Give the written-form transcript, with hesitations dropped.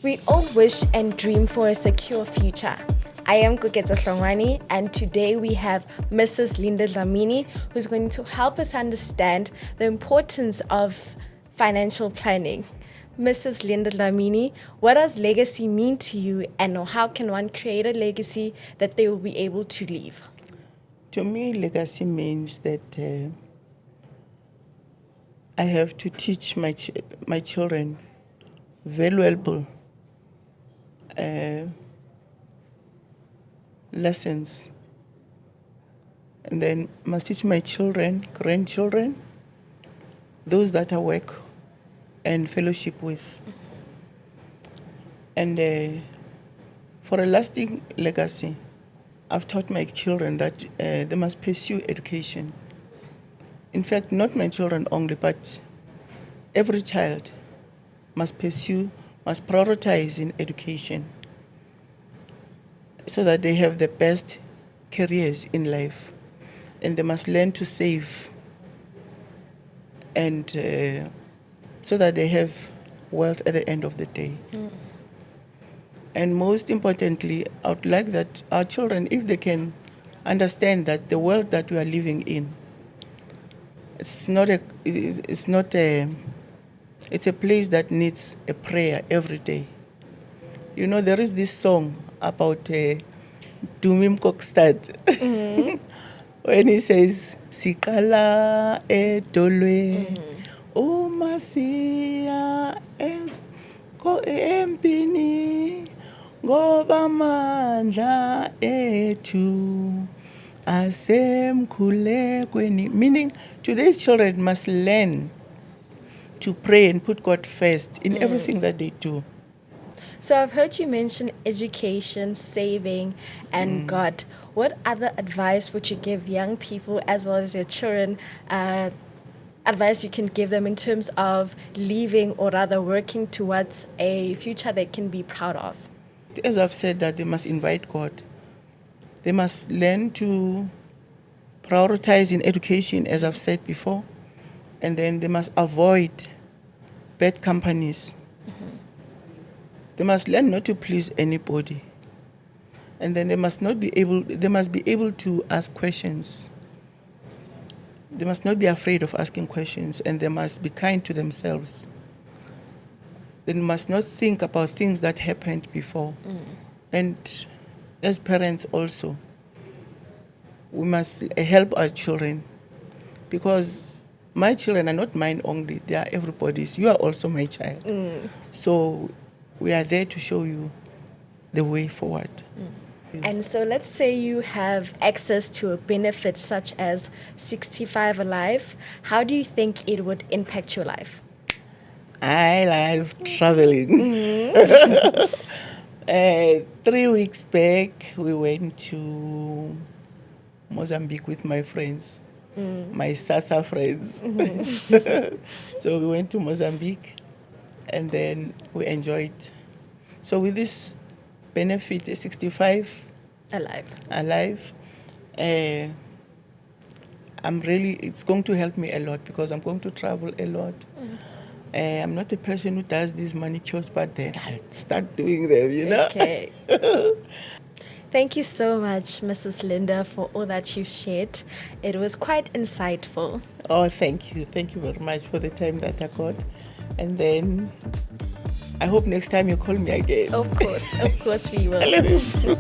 We all wish and dream for a secure future. I am Kuketsa Hlongwane, and today we have Mrs. Linda Dlamini, who's going to help us understand the importance of financial planning. Mrs. Linda Dlamini, what does legacy mean to you, and how can one create a legacy that they will be able to leave? To me, legacy means that I have to teach my children valuable lessons, and then must teach my children, grandchildren, those that I work and fellowship with. And for a lasting legacy, I've taught my children that they must pursue education. In fact, not my children only, but every child must prioritize in education so that they have the best careers in life. And they must learn to save, and so that they have wealth at the end of the day. And most importantly, I would like that our children, if they can understand that the world that we are living in, it's a place that needs a prayer every day. You know, there is this song about Dumim Kokstad. When he says, Sikala etolwe, o masia es ko empini, ngoba mandla etu, asem kule kweni. Meaning, today's children must learn to pray and put God first in everything that they do. So I've heard you mention education, saving, and God. What other advice would you give young people as well as your children, advice you can give them in terms of leaving or rather working towards a future they can be proud of? As I've said, that they must invite God. They must learn to prioritize in education, as I've said before, and then they must avoid bad companies. They must learn not to please anybody. And then they must be able to ask questions. They must not be afraid of asking questions, and they must be kind to themselves. They must not think about things that happened before. And as parents also, we must help our children, because my children are not mine only, they are everybody's. You are also my child. So we are there to show you the way forward. And so let's say you have access to a benefit such as 65 Alive. How do you think it would impact your life? I love traveling. 3 weeks back, we went to Mozambique with my friends, my Sasa friends. So we went to Mozambique, and then we enjoyed. So with this benefit, 65 Alive, it's going to help me a lot, because I'm going to travel a lot. I'm not a person who does these manicures, but then I'll start doing them, you know? Okay. Thank you so much, Mrs. Linda, for all that you've shared. It was quite insightful. Oh, thank you. Thank you very much for the time that I got. And then I hope next time you call me again. Of course we will. I love you.